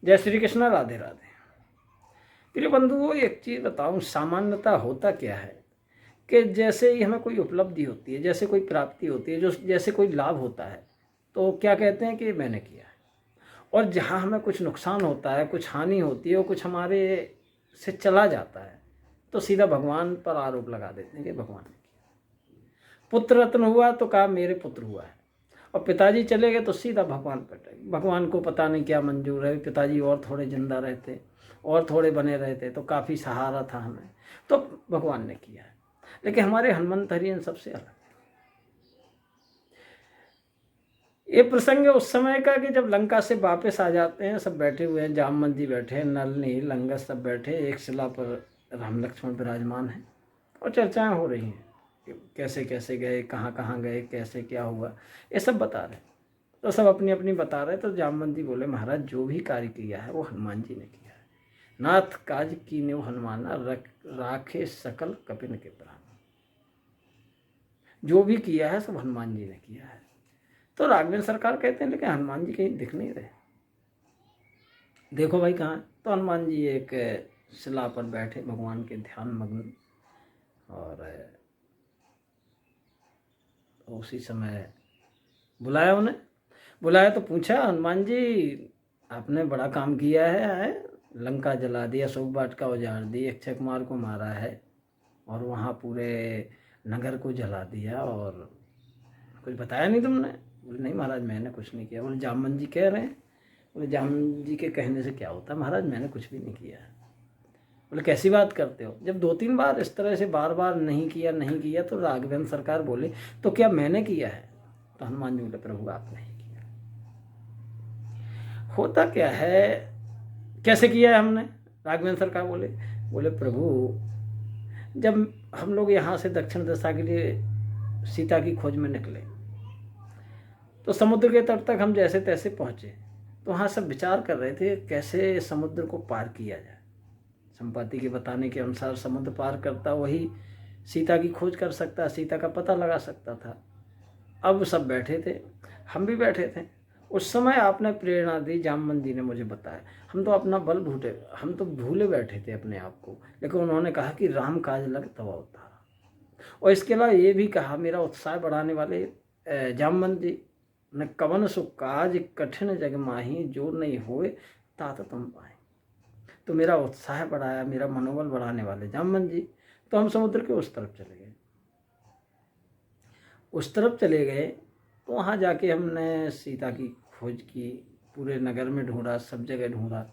जय श्री कृष्ण, राधे राधे। प्रिय बंधुओं, एक चीज़ बताऊं, सामान्यता होता क्या है कि जैसे ही हमें कोई उपलब्धि होती है, जैसे कोई प्राप्ति होती है, जो जैसे कोई लाभ होता है, तो क्या कहते हैं कि मैंने किया है। और जहाँ हमें कुछ नुकसान होता है, कुछ हानि होती है और कुछ हमारे से चला जाता है, तो सीधा भगवान पर आरोप लगा देते हैं कि भगवान ने किया। पुत्र रत्न हुआ तो कहा मेरे पुत्र हुआ है, और पिताजी चले गए तो सीधा भगवान पर। भगवान को पता नहीं क्या मंजूर है, पिताजी और थोड़े जिंदा रहते और थोड़े बने रहते तो काफ़ी सहारा था हमें, तो भगवान ने किया है। लेकिन हमारे हनुमंतरी इन सबसे अलग। ये प्रसंग उस समय का कि जब लंका से वापस आ जाते हैं, सब बैठे हुए हैं, जामवंत जी बैठे हैं, नल नील अंगद सब बैठे, एक शिला पर राम लक्ष्मण विराजमान हैं और चर्चाएं हो रही हैं कि कैसे कैसे गए, कहाँ कहाँ गए, कैसे क्या हुआ, ये सब बता रहे। तो सब अपनी अपनी बता रहे। तो जामवंत जी बोले, महाराज जो भी कार्य किया है वो हनुमान जी ने किया है। नाथ काज कीन्हे हनुमाना, राखे सकल कपिन के प्राण। जो भी किया है सब हनुमान जी ने किया है। तो राघवेंद्र सरकार कहते हैं लेकिन हनुमान जी कहीं दिख नहीं रहे। देखो भाई कहाँ है? तो हनुमान जी एक शिला पर बैठे भगवान के ध्यान मग्न। और उसी समय बुलाया उन्हें। बुलाया तो पूछा, हनुमान जी आपने बड़ा काम किया है, लंका जला दिया, अशोक वाटिका उजाड़ दी, अक्षय कुमार को मारा है और वहाँ पूरे नगर को जला दिया, और कुछ बताया नहीं तुमने? बोले नहीं महाराज मैंने कुछ नहीं किया। बोले जामवंत जी कह रहे हैं। बोले जामवंत जी के कहने से क्या होता है महाराज, मैंने कुछ भी नहीं किया है। बोले कैसी बात करते हो? जब 2-3 बार इस तरह से बार बार नहीं किया नहीं किया, तो राघवेंद्र सरकार बोले तो क्या मैंने किया है? तो हनुमान जी बोले प्रभु आपने ही किया। होता क्या है, कैसे किया है हमने? राघवेंद्र सरकार बोले बोले प्रभु जब हम लोग यहाँ से दक्षिण दिशा के लिए सीता की खोज में निकले, तो समुद्र के तट तक हम जैसे तैसे पहुँचे, तो वहाँ सब विचार कर रहे थे कैसे समुद्र को पार किया जाए। संपाति के बताने के अनुसार समुद्र पार करता वही सीता की खोज कर सकता, सीता का पता लगा सकता था। अब सब बैठे थे, हम भी बैठे थे। उस समय आपने प्रेरणा दी, जामवंत जी ने मुझे बताया। हम तो अपना बल भूले, हम तो भूले बैठे थे अपने आप को, लेकिन उन्होंने कहा कि राम काज लग तब अवतार। और इसके अलावा ये भी कहा, मेरा उत्साह बढ़ाने वाले जामवंत जी न कवन सु काज कठिन जग माही, जो नहीं होए तात तुम पाए। तो मेरा उत्साह बढ़ाया, मेरा मनोबल बढ़ाने वाले जामवंत जी। तो हम समुद्र के उस तरफ चले गए। उस तरफ चले गए तो वहाँ जाके हमने सीता की खोज की, पूरे नगर में ढूंढा, सब जगह ढूंढा,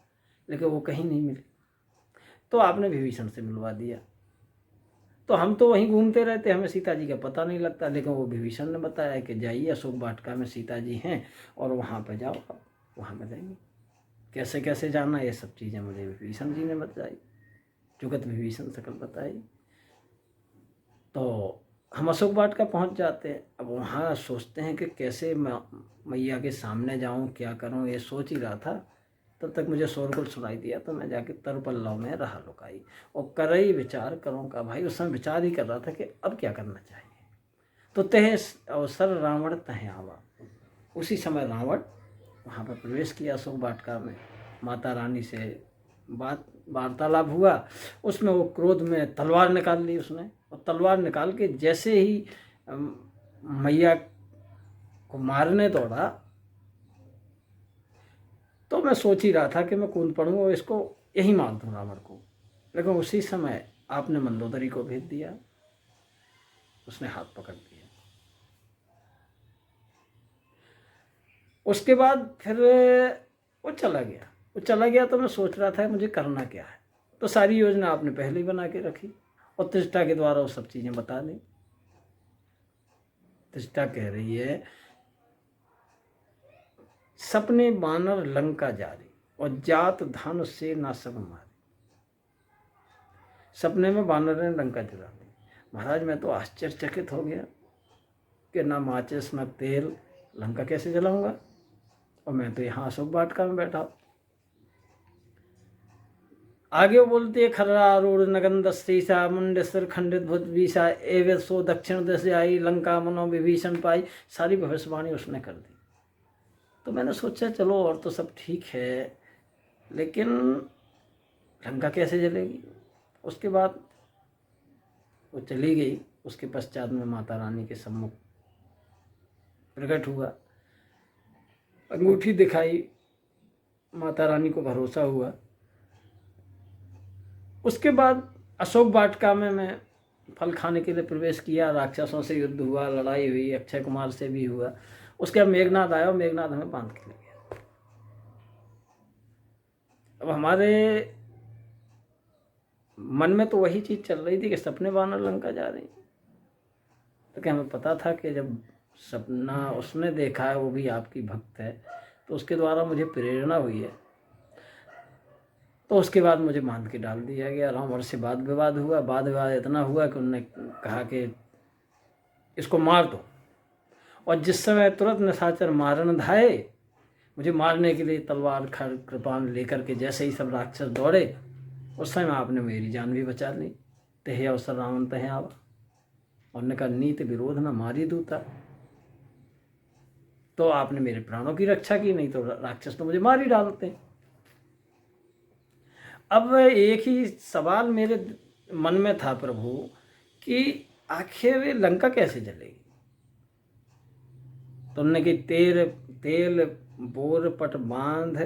लेकिन वो कहीं नहीं मिली। तो आपने विभीषण से मिलवा दिया। तो हम तो वहीं घूमते रहते, हमें सीता जी का पता नहीं लगता, लेकिन वो विभीषण ने बताया कि जाइए अशोक वाटिका में सीता जी हैं और वहाँ पर जाओ, आप वहाँ मिलेंगे। कैसे कैसे जाना, ये सब चीज़ें मुझे विभीषण जी ने बताई, जुगत विभीषण सकल बताई। तो हम अशोक वाटिका पहुँच जाते हैं। अब वहाँ सोचते हैं कि कैसे मैया के सामने जाऊँ, क्या करूँ, ये सोच ही रहा था। तब तक मुझे शोरगुल सुनाई दिया, तो मैं जाके तरपल्लव में रहा लुकाई और करई विचार करूँ का। भाई उस समय विचार ही कर रहा था कि अब क्या करना चाहिए। तो तह अवसर रावण तह आवा। उसी समय रावण वहाँ पर प्रवेश किया अशोक वाटिका में। माता रानी से वार्तालाप हुआ। उसमें वो क्रोध में तलवार निकाल ली उसने, और तलवार निकाल के जैसे ही मैया को मारने दौड़ा, तो मैं सोच ही रहा था कि मैं कूद पड़ूँ और इसको यही मार दूँ रावण को। लेकिन उसी समय आपने मंदोदरी को भेज दिया, उसने हाथ पकड़ दिया। उसके बाद फिर वो चला गया। तो मैं सोच रहा था मुझे करना क्या है। तो सारी योजना आपने पहले ही बना के रखी और त्रिष्ठा के द्वारा वो सब चीज़ें बता दी। त्रिष्ठा कह रही है, सपने बानर लंका जारी और जात धन से ना सब मारी। सपने में बानर ने लंका जला दी। महाराज मैं तो आश्चर्यचकित हो गया कि ना माचिस ना तेल, लंका कैसे जलाऊंगा, और मैं तो यहाँ अशोक वाटिका में बैठा। आगे वो बोलते खर्रा आरूढ़ नगन दस्तीसा, मुंड सिर खंडित भुज बीसा, एवं सो दक्षिण दिश आई, लंका मनो विभीषण पाई। सारी भविष्यवाणी उसने कर दी। तो मैंने सोचा चलो और तो सब ठीक है, लेकिन लंका कैसे जलेगी। उसके बाद वो चली गई। उसके पश्चात में माता रानी के सम्मुख प्रकट हुआ, अंगूठी दिखाई, माता रानी को भरोसा हुआ। उसके बाद अशोक वाटिका में मैं फल खाने के लिए प्रवेश किया। राक्षसों से युद्ध हुआ, लड़ाई हुई, अक्षय कुमार से भी हुआ। उसके बाद मेघनाद आया और मेघनाद हमें बांध के ले गया। अब हमारे मन में तो वही चीज़ चल रही थी कि सपने वानर लंका जा रही, तो क्या हमें पता था कि जब सपना उसने देखा है, वो भी आपकी भक्त है, तो उसके द्वारा मुझे प्रेरणा हुई है। तो उसके बाद मुझे बांध के डाल दिया गया। रावण से वाद विवाद हुआ। वाद विवाद इतना हुआ कि उन्होंने कहा कि इसको मार दो। और जिस समय तुरंत निशाचर मारन धाये, मुझे मारने के लिए तलवार खड़ कृपान लेकर के जैसे ही सब राक्षस दौड़े, उस समय आपने मेरी जान भी बचा ली। तहे अवसर रावण तहे आवा। उन्होंने कहा नीत विरोध न मारी दूता, तो आपने मेरे प्राणों की रक्षा की, नहीं तो राक्षस तो मुझे मार ही डालते। अब एक ही सवाल मेरे मन में था प्रभु कि आखिर लंका कैसे जलेगी। तुमने कि तेल बोर पट बांध,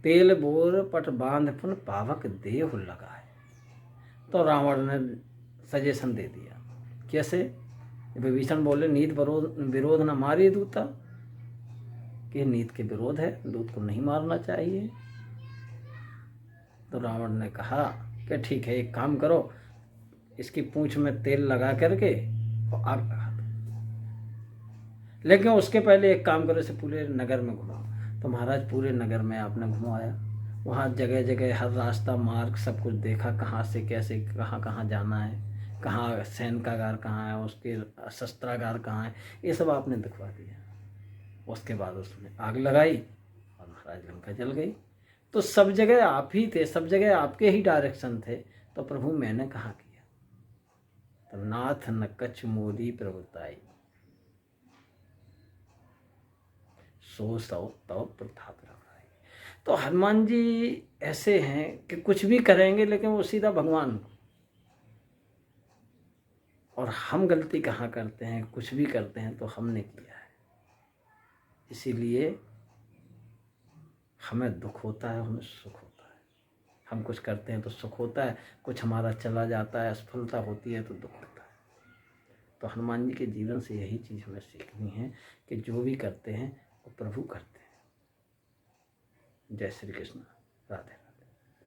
तेल बोर पट बांध पुन पावक देह लगाए। तो रावण ने सजेशन दे दिया। कैसे? विभीषण बोले नीत विरोध न मारिए दूता, कि नीत के विरोध है, दूत को नहीं मारना चाहिए। तो रावण ने कहा कि ठीक है, एक काम करो, इसकी पूंछ में तेल लगा करके और आग लगा दो, लेकिन उसके पहले एक काम करो, इसे पूरे नगर में घुमाओ। तो महाराज पूरे नगर में आपने घुमाया। वहाँ जगह जगह हर रास्ता मार्ग सब कुछ देखा, कहाँ से कैसे कहाँ कहाँ जाना है, कहाँ सैनिकागार कहाँ है, उसके शस्त्रागार कहाँ है, ये सब आपने दिखवा दिया। उसके बाद उसने आग लगाई और महाराज लंका जल गई। तो सब जगह आप ही थे, सब जगह आपके ही डायरेक्शन थे। तो प्रभु मैंने कहाँ किया। तो नाथ न कछ मोदी प्रभुताई, सो सौ तव प्रताप रघुराई। तो हनुमान जी ऐसे हैं कि कुछ भी करेंगे लेकिन वो सीधा भगवान को। और हम गलती कहाँ करते हैं, कुछ भी करते हैं तो हमने किया है, इसीलिए हमें दुख होता है, हमें सुख होता है। हम कुछ करते हैं तो सुख होता है, कुछ हमारा चला जाता है, असफलता होती है तो दुख होता है। तो हनुमान जी के जीवन से यही चीज़ हमें सीखनी है कि जो भी करते हैं वो प्रभु करते हैं। जय श्री कृष्ण। राधे।